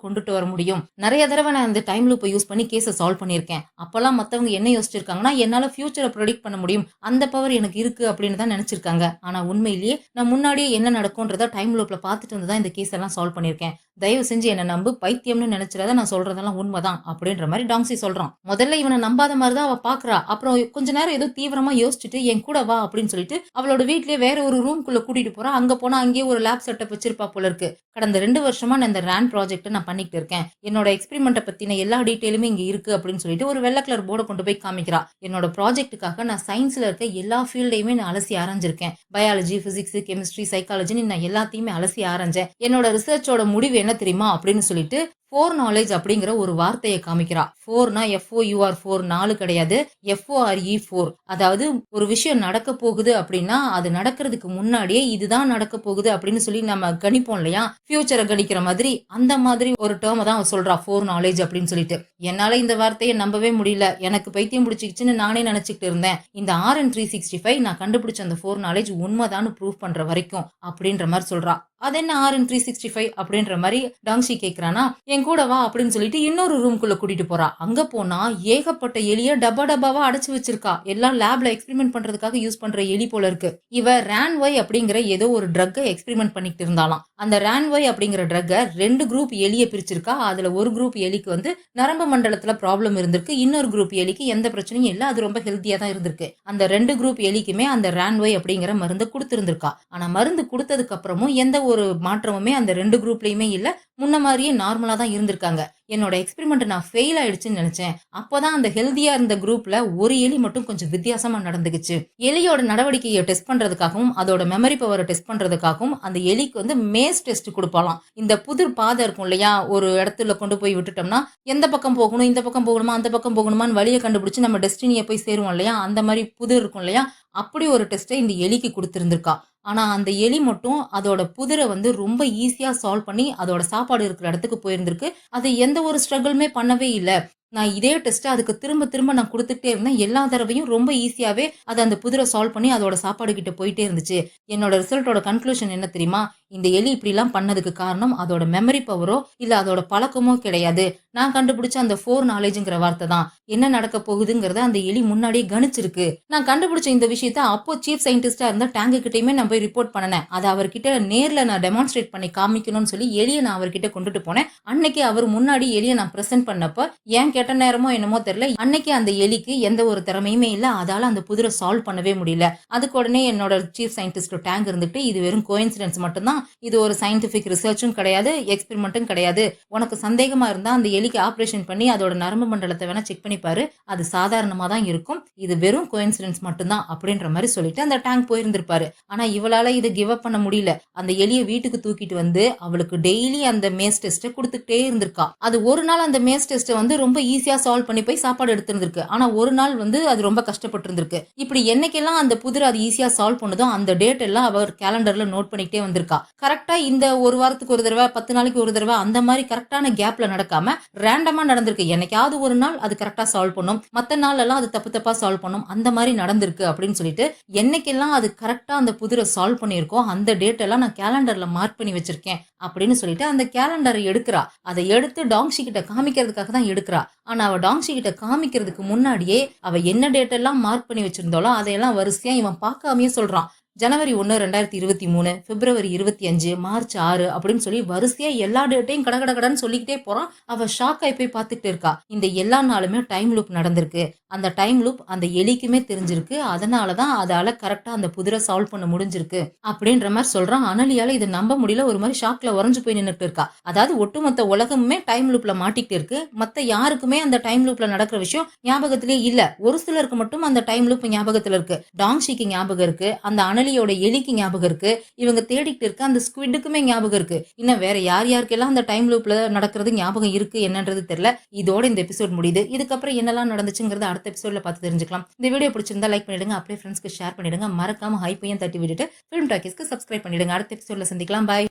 Speaker 1: கொண்டுட்டு வர முடியும். நிறைய தடவை நான் அந்த டைம் லூப்பை யூஸ் பண்ணி கேஸை சால்வ் பண்ணியிருக்கேன். அப்பெல்லாம் மத்தவங்க என்ன யோசிச்சிருக்காங்கன்னா என்னால ஃபியூச்சரை ப்ரெடிக்ட் பண்ண முடியும், அந்த பவர் எனக்கு இருக்கு அப்படின்னு தான் நினைச்சிருக்காங்க. ஆனா உண்மையிலேயே நான் முன்னாடியே என்ன நடக்கும்ன்றத டைம் லூப்ல பார்த்துட்டு வந்து தான் இந்த கேஸ் எல்லாம் சால்வ் பண்ணியிருக்கேன். தயவு செஞ்சு என்ன நம்பு, பைத்தியம்னு நினைச்சிடாத, நான் சொல்றதெல்லாம் உண்மைதான் அப்படின்ற மாதிரி டாங்ஸி சொல்றான். முதல்ல இவனை நம்பாத மாதிரி தான் அவ பாக்குறா. அப்புறம் கொஞ்ச நேரம் ஏதோ தீவிரமா யோசிச்சுட்டு என் கூட வா அப்படின்னு சொல்லிட்டு அவளோட வீட்லயே வேற ஒரு ரூம்குள்ள கூட்டிட்டு போறா. அங்க போனா அங்கேயே ஒரு லேப் செட்டப் வச்சிருப்பா போல இருக்கு. கடந்த 2 வருஷமா நான் இந்த ரேன் ப்ராஜெக்ட் நான் பண்ணிட்டு இருக்கேன். என்னோட எக்ஸ்பெரிமெண்ட்டை பத்தின எல்லா டீடைலுமே இங்க இருக்கு அப்படின்னு சொல்லிட்டு ஒரு வெள்ளை கலர் போர்டை கொண்டு போய் காமிக்கிறா. என்னோட ப்ராஜெக்ட்டுக்காக நான் சயின்ஸ்ல இருக்க எல்லா ஃபீல்டையுமே நான் அலசி ஆராய்ஞ்சிருக்கேன். பயாலஜி, பிசிக்ஸ், கெமிஸ்ட்ரி, சைக்காலஜின்னு நான் எல்லாத்தையுமே அலசி ஆராய்ஞ்சேன். என்னோட ரிசர்ச்சோட முடிவு என்ன தெரியுமா அப்படின்னு சொல்லிட்டு ஃபோர் நாலேஜ் அப்படிங்கிற ஒரு வார்த்தையை காமிக்கிறா. ஃபோர்னா FOUR 4, 4 கிடையாது, FORE 4. அதாவது ஒரு விஷயம் நடக்க போகுது அப்படின்னா அது நடக்கிறதுக்கு முன்னாடியே இதுதான் நடக்க போகுது அப்படின்னு சொல்லி நம்ம கணிப்போம் இல்லையா, ஃபியூச்சரை கணிக்கிற மாதிரி, அந்த மாதிரி ஒரு டேர்மை தான் அவ சொல்றா, ஃபோர் நாலேஜ் அப்படின்னு சொல்லிட்டு. என்னால இந்த வார்த்தையை நம்பவே முடியல. எனக்கு பைத்தியம் பிடிச்சிக்கிச்சுன்னு நானே நினைச்சிட்டு இருந்தேன். இந்த RN365 நான் கண்டுபிடிச்ச அந்த ஃபோர் நாலேஜ் உண்மைதான்னு ப்ரூவ் பண்ற வரைக்கும் அப்படின்ற மாதிரி சொல்றா. அது என்ன RN365 அப்படின்ற மாதிரி டாங்ஷி கேக்குறானா. என் என் கூட வா அப்படின்னு சொல்லிட்டு இன்னொரு ரூம்குள்ள கூட்டிட்டு போறா. அங்க போனா ஏகப்பட்ட எலிய டப்பா டப்பாவா அடைச்சு வச்சிருக்கா. எல்லாம் லேப்ல எக்ஸ்பெரிமெண்ட் பண்றதுக்காக யூஸ் பண்ற எலி போல இருக்கு. இவ ரான்ஒய் அப்படிங்கிற ஏதோ ஒரு ட்ரக்கை எக்ஸ்பெரிமெண்ட் பண்ணிட்டு இருந்தாலாம். அந்த ரான்ஒய் அப்படிங்கிற ட்ரக்கை 2 குரூப் எலிய பிரிச்சிருக்கா. அதுல ஒரு குரூப் எலிக்கு வந்து நரம்பு மண்டலத்துல ப்ராப்ளம் இருந்திருக்கு. இன்னொரு குரூப் எலிக்கு எந்த பிரச்சனையும் இல்ல. அது ரொம்ப ஹெல்த்தியா தான் இருந்திருக்கு. அந்த 2 குரூப் எலிக்குமே அந்த ரான்ஒய் அப்படிங்கிற மருந்து கொடுத்திருந்திருக்கா. ஆனா மருந்து கொடுத்ததுக்கு அப்புறமும் எந்த ஒரு மாற்றமுமே அந்த 2 குரூப்லயுமே இல்ல. முன்ன மாதிரியே நார்மலா தான் இருந்திருக்காங்க. என்னோட எக்ஸ்பெரிமெண்ட் நான் ஃபெயில் ஆயிடுச்சுன்னு நினைச்சேன். அப்பதான் அந்த ஹெல்தியா இருந்த குரூப்ல ஒரு எலி மட்டும் கொஞ்சம் வித்தியாசமா நடந்துக்குச்சு. எலியோட நடவடிக்கையை டெஸ்ட் பண்றதுக்காகவும் அதோட மெமரி பவரை டெஸ்ட் பண்றதுக்காகவும் அந்த எலிக்கு வந்து மேஸ் டெஸ்ட் கொடுப்பாலாம். இந்த புதிர் பாதை இருக்கும் இல்லையா, ஒரு இடத்துல கொண்டு போய் விட்டுட்டோம்னா எந்த பக்கம் போகணும், இந்த பக்கம் போகணுமா, அந்த பக்கம் போகணுமான்னு வழியை கண்டுபிடிச்சு நம்ம டெஸ்டினியை போய் சேருவோம் இல்லையா, அந்த மாதிரி புதிர் இருக்கும் இல்லையா, அப்படி ஒரு டெஸ்ட்டை இந்த எலிக்கு கொடுத்திருந்திருக்கா. ஆனா அந்த எலி மட்டும் அதோட புதிரை வந்து ரொம்ப ஈஸியா சால்வ் பண்ணி அதோட சாப்பாடு இருக்கிற இடத்துக்கு போயிருந்திருக்கு. அது எந்த ஒரு ஸ்ட்ரகிளுமே பண்ணவே இல்ல. நான் இதே டெஸ்ட் அதுக்கு திரும்ப திரும்ப நான் குடுத்துக்கிட்டே இருந்தேன். எல்லா தடவையும் ரொம்ப ஈஸியாவே அது அந்த புதிரை சால்வ் பண்ணி அதோட சாப்பாடு கிட்ட போயிட்டே இருந்துச்சு. என்னோட ரிசல்ட்டோட கன்க்ளூஷன் என்ன தெரியுமா? இந்த எலி இப்படிலாம் பண்ணதுக்கு காரணம் அதோட மெமரி பவரோ இல்ல அதோட பழக்கமோ கிடையாது. நான் கண்டுபிடிச்ச அந்த 4 நாலேஜ்ங்கிற வார்த்தை தான். என்ன நடக்க போகுதுங்கிறத அந்த எலி முன்னாடியே கணிச்சிருக்கு. நான் கண்டுபிடிச்ச இந்த விஷயத்த அப்போ சீஃப் சயின்டிஸ்டா இருந்த டேங்க் கிட்டயுமே நான் போய் ரிப்போர்ட் பண்ணனேன். அத அவர்கிட்ட நேர்ல நான் டெமான்ஸ்ட்ரேட் பண்ணி காமிக்கணும்னு சொல்லி எலிய நான் அவர்கிட்ட கொண்டுட்டு போனேன். அன்னைக்கு அவர் முன்னாடி எலிய நான் பிரசன்ட் பண்ணப்ப ஏன் கெட்ட நேரமோ என்னமோ தெரியல. அன்னைக்கு அந்த எலிக்கு எந்த ஒரு திறமையுமே இல்ல. அதால அந்த புதிரை சால்வ் பண்ணவே முடியல. அதுக்கு உடனே என்னோட சீஃப் சயின்டிஸ்ட் டேங்க் இருந்துட்டு இது வெறும் கோஇன்சிடென்ஸ் மட்டும்தான். இது ஒரு சயின்டிபிக் ரிசர்ச்சும் கிடையாது, எக்ஸ்பெரிமெண்ட்டும் கிடையாது. உனக்கு சந்தேகமா இருந்தா அந்த எலிக்கு ஆபரேஷன் பண்ணி அதோட நரம்பு மண்டலத்தை வேணா செக் பண்ணி பாரு. அது சாதாரணமா தான் இருக்கும். இது வெறும் கோஇன்சிடென்ஸ் மட்டும்தான் அப்படின்ற மாதிரி சொல்லிட்டு அந்த டேங்க் போயிருந்திருப்பாரு. ஆனா இவளால இது கிவ் அப் பண்ண முடியல. அந்த எலியை வீட்டுக்கு தூக்கிட்டு வந்து அவளுக்கு டெய்லி அந்த மேஸ் டெஸ்ட்டை கொடுத்துக்கிட்டே இருந்திருக்கா. அது ஒரு நாள் அந்த மேஸ் டெஸ்ட்டை வந்து ரொம்ப ஈஸியா சால்வ் பண்ணி போய் சாப்பாடு எடுத்திருந்திருக்கு. ஆனா ஒரு நாள் வந்து அது ரொம்ப கஷ்டப்பட்டு இருந்திருக்கு. இப்படி என்னைக்கெல்லாம் அந்த புதிர் அது ஈஸியா சால்வ் பண்ணுதோ அந்த டேட் எல்லாம் அவர் கேலண்டர்ல நோட் பண்ணிக்கிட்டே வந்திருக்கா. கரெக்டா இந்த ஒரு வாரத்துக்கு ஒரு தடவை 10 நாளைக்கு ஒரு தடவை அந்த மாதிரி கரெக்டான கேப்ல நடக்காம ரேண்டமா நடந்திருக்கு. என்னைக்காவது ஒரு நாள் அது கரெக்டா சால்வ் பண்ணும், மத்த நாள் எல்லாம் அது தப்பு தப்பா சால்வ் பண்ணும். அந்த மாதிரி நடந்திருக்கு அப்படின்னு சொல்லிட்டு என்னைக்கெல்லாம் அது கரெக்டா அந்த புதிரை சால்வ் பண்ணியிருக்கோ அந்த டேட் எல்லாம் நான் கேலண்டர்ல மார்க் பண்ணி வச்சிருக்கேன் அப்படின்னு சொல்லிட்டு அந்த கேலண்டரை எடுக்கிறா. அதை எடுத்து டாங்ஷி கிட்ட காமிக்கிறதுக்காக தான் எடுக்கிறா. ஆனா அவ டாங்ஷி கிட்ட காமிக்கிறதுக்கு முன்னாடியே அவ என்ன டேட் எல்லாம் மார்க் பண்ணி வச்சிருந்தாலோ அதையெல்லாம் வரிசையா இவன் பார்க்காமயே சொல்றான். ஜனவரி 1, 2023, பிப்ரவரி 25, மார்ச் 6 அப்படின்னு சொல்லி வரிசையா எல்லா டேட்டையும் கடகடன்னு சொல்லிக்கிட்டே போறான். அவ ஷாக் ஆகி போய் பார்த்துட்டு இருக்கா. இந்த எல்லா நாளுமே டைம் லூப் நடந்திருக்கு. அந்த டைம் லூப் அந்த எலிக்குமே தெரிஞ்சிருக்கு. அதனாலதான் அதால கரெக்டா அந்த புதிரை சால்வ் பண்ண முடிஞ்சிருக்கு அப்படின்ற மாதிரி சொல்றான். அனலியால இதை நம்ப முடியல. ஒரு மாதிரி ஷாக்ல உறைஞ்சு போய் நின்னுட்டு இருக்கா. அதாவது ஒட்டுமொத்த உலகமுமே டைம் லூப்ல மாட்டிக்கிட்டு இருக்கு. மத்த யாருக்குமே அந்த டைம் லூப்ல நடக்கிற விஷயம் ஞாபகத்திலே இல்ல. ஒரு சிலருக்கு மட்டும் அந்த டைம் லூப் ஞாபகத்துல இருக்கு. டாங்ஷிக்கு ஞாபகம் இருக்கு. அந்த அனலியோட எலிக்கு ஞாபகம் இருக்கு. இவங்க தேடிட்டு இருக்க அந்த ஸ்குவிட்டுக்குமே ஞாபகம் இருக்கு. இன்னும் வேற யார் யாருக்கெல்லாம் அந்த டைம் லூப்ல நடக்கிறது ஞாபகம் இருக்கு என்னன்றது தெரியல. இதோட இந்த எபிசோட் முடியுது. இதுக்கப்புறம் என்னெல்லாம் நடந்துச்சுங்கிறத அடுத்த எபிசோட்ல பார்த்து தெரிஞ்சுக்கலாம். இந்த வீடியோ பிடிச்சிருந்தா லைக் பண்ணிடுங்க. அப்படியே ஃப்ரெண்ட்ஸ்க்கு ஷேர் பண்ணிடுங்க. மறக்காம ஹைப்பையும் தட்டி விட்டுட்டு ஃபிலிம் டாக்கீஸ்க்கு சப்ஸ்கிரைப் பண்ணிடுங்க. அடுத்த எபிசோட்ல சந்திக்கலாம். பாய்.